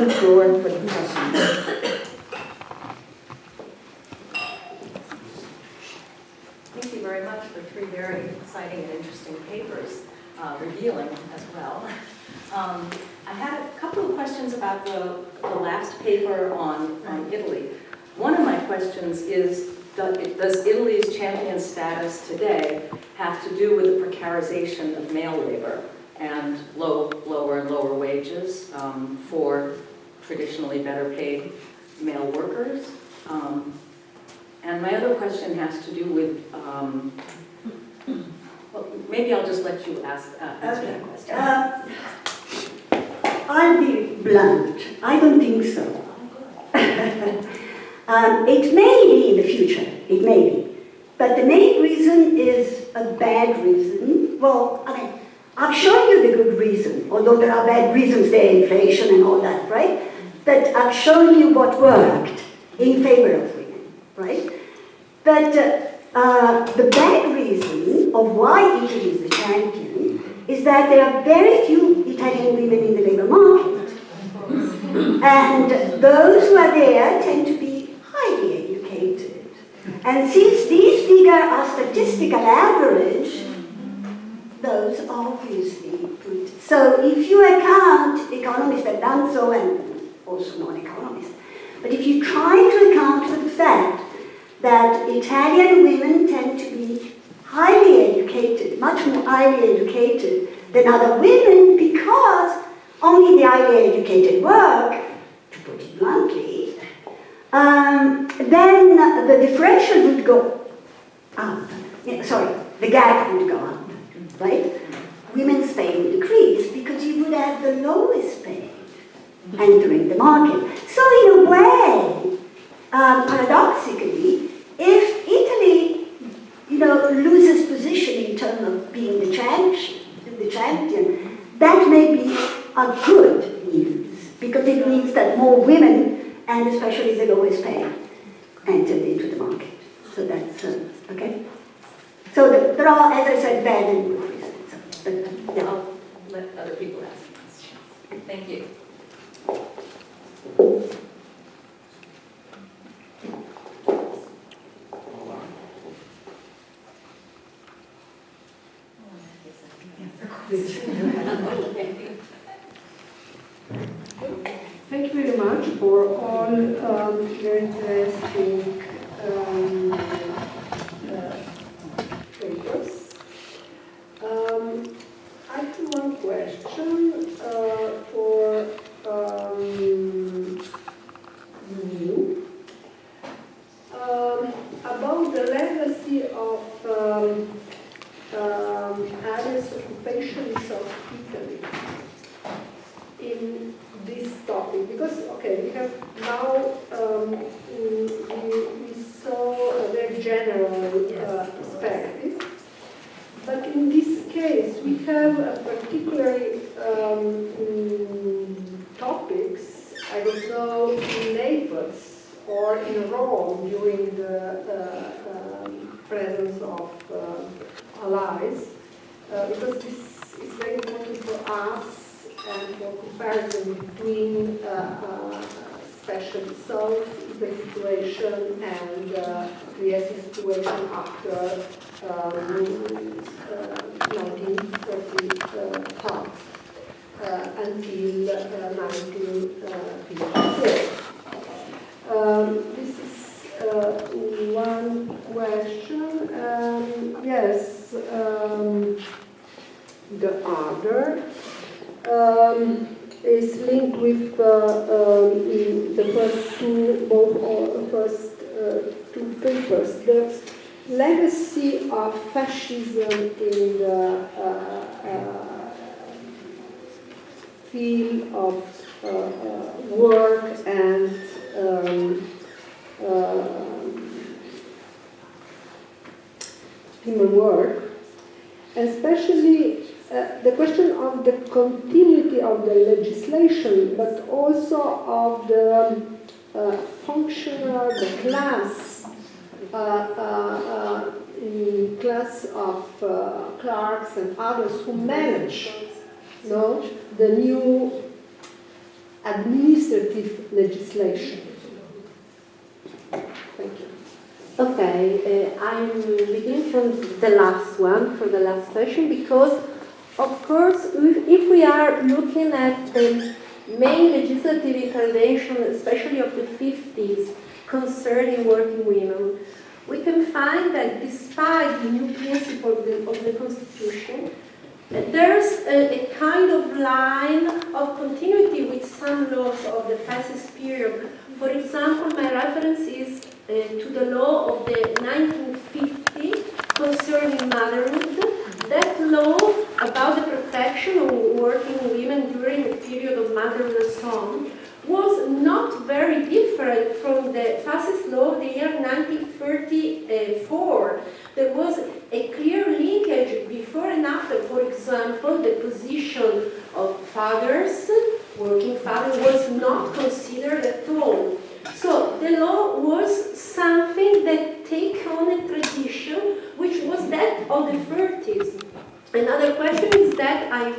open the floor for discussion. Thank you very much for three very exciting and interesting papers, revealing as well. I had a couple of questions about the last paper on Italy. One of my questions is, does Italy's champion status today have to do with the precarization of male labor and lower and lower wages for traditionally better paid male workers? And my other question has to do with, well, maybe I'll just let you answer that question. I'll be blunt. I don't think so. It may be in the future, it may be. But the main reason is a bad reason. Well, I mean, I've shown you the good reason, although there are bad reasons there, inflation and all that, right? But I've shown you what worked in favor of women, right? But the bad reason of why Italy is the champion is that there are very few Italian women in the labor market. And those who are there tend to be highly educated. And since these figures are statistical average, those obviously put. So if you account, economists have done so, and also non-economists, but if you try to account for the fact that Italian women tend to be highly educated, much more highly educated than other women, because only the highly educated work, to put it bluntly, then the differential would go up. Sorry, the gap would go up, right? Women's pay would decrease because you would have the lowest paid entering the market. So in a way, paradoxically, if Italy, loses position in terms of being the champion, that may be a good news, because it means that more women, and especially the lowest paid, entered into the market. So that's, okay? So there are, as I said, bad and good reasons. But, yeah. I'll let other people ask questions. Thank you. Thank you very much for all very interesting papers. I have one question for you about the legacy of areas occupations of Italy in this topic, because we have now we saw a very general perspective, but in this case we have a particular topics. I don't know, in Naples or in Rome during the presence of allies, because this is very important for us and for comparison between especially South Italy situation and Trieste situation after 1935 until 1954. This is one question. Yes, the other is linked with the first two papers. The legacy of fascism in the field of work and human work, and especially the question of the continuity of the legislation, but also of the functional, the class of clerks and others who manage, the new administrative legislation. Thank you. Okay, I'm beginning from the last one, for the last question, because of course, if we are looking at the main legislative intervention, especially of the 50s, concerning working women, we can find that despite the new principle of the Constitution, there's a kind of line of continuity with some laws of the fascist period. For example, my reference is to the law of the 1950 concerning motherhood. That law about the protection of working women during the period of motherhood and so on was not very different from the fascist law of the year 1934. There was a clear linkage before and after. For example, the position of fathers, working fathers, was not considered at all. So the law was something that take on a tradition which was that of the 30s. Another question is that I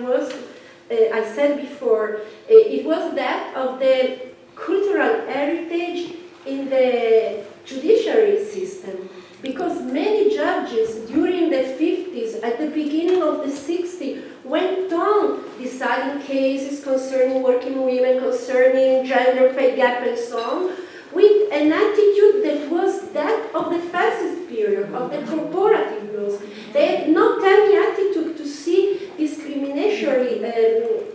said before, it was that of the cultural heritage in the judiciary system, because many judges during the 50s, at the beginning of the 60s, went on deciding cases concerning working women, concerning gender pay gap and so on, with an attitude that was that of the fascist period, of the corporative laws. They had not any attitude to see discriminatory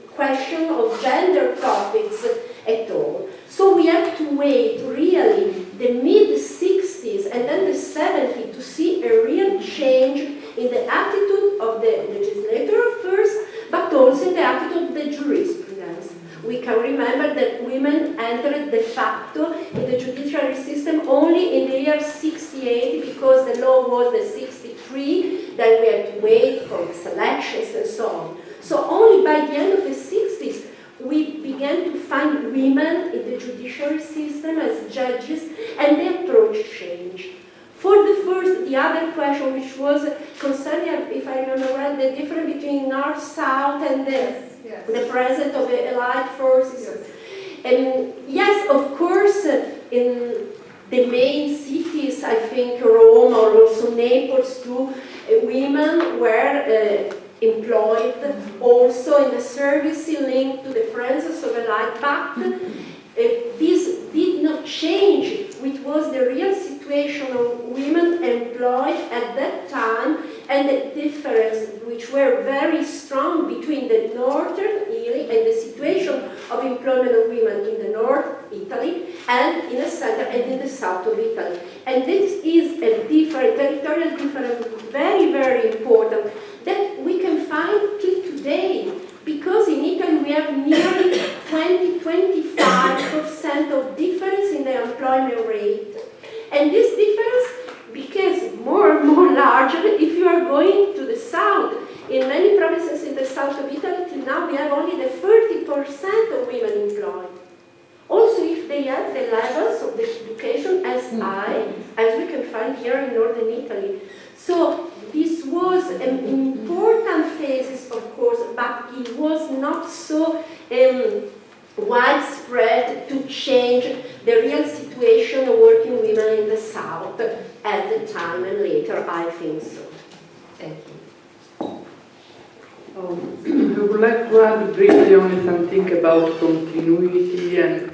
question of gender topics at all. So we have to wait really the mid-60s and then the 70s to see a real change in the attitude of the legislator first, but also in the attitude of the jurisprudence. We can remember that women entered de facto in the judiciary system only in the year 68 because the law was the 63, then we had to wait for selections and so on. So only by the end of the 60s we began to find women in the judiciary system as judges, and the approach changed. For the other question, which was concerning, if I remember well, the difference between North-South and the presence of the allied forces. And yes, of course, in the main cities, I think Rome or also Naples too, women were employed also in the service linked to the presence of allied pact. This did not change, which was the real situation of women employed at that time, and the difference which were very strong between the northern Italy and the situation of employment of women in the north Italy and in the center and in the south of Italy. And this is a different, territorial difference, very, very important, that we can find till today. Because in Italy we have nearly 20-25% of difference in the employment rate. And this difference becomes more and more larger if you are going to the south. In many provinces in the south of Italy, till now we have only the 30% of women employed. Also, if they have the levels of the education as high as we can find here in northern Italy. So this was an important phase, of course, but it was not so widespread to change the real situation of working women in the South at the time, and later I think so. Thank you. I would like to add briefly only something about continuity and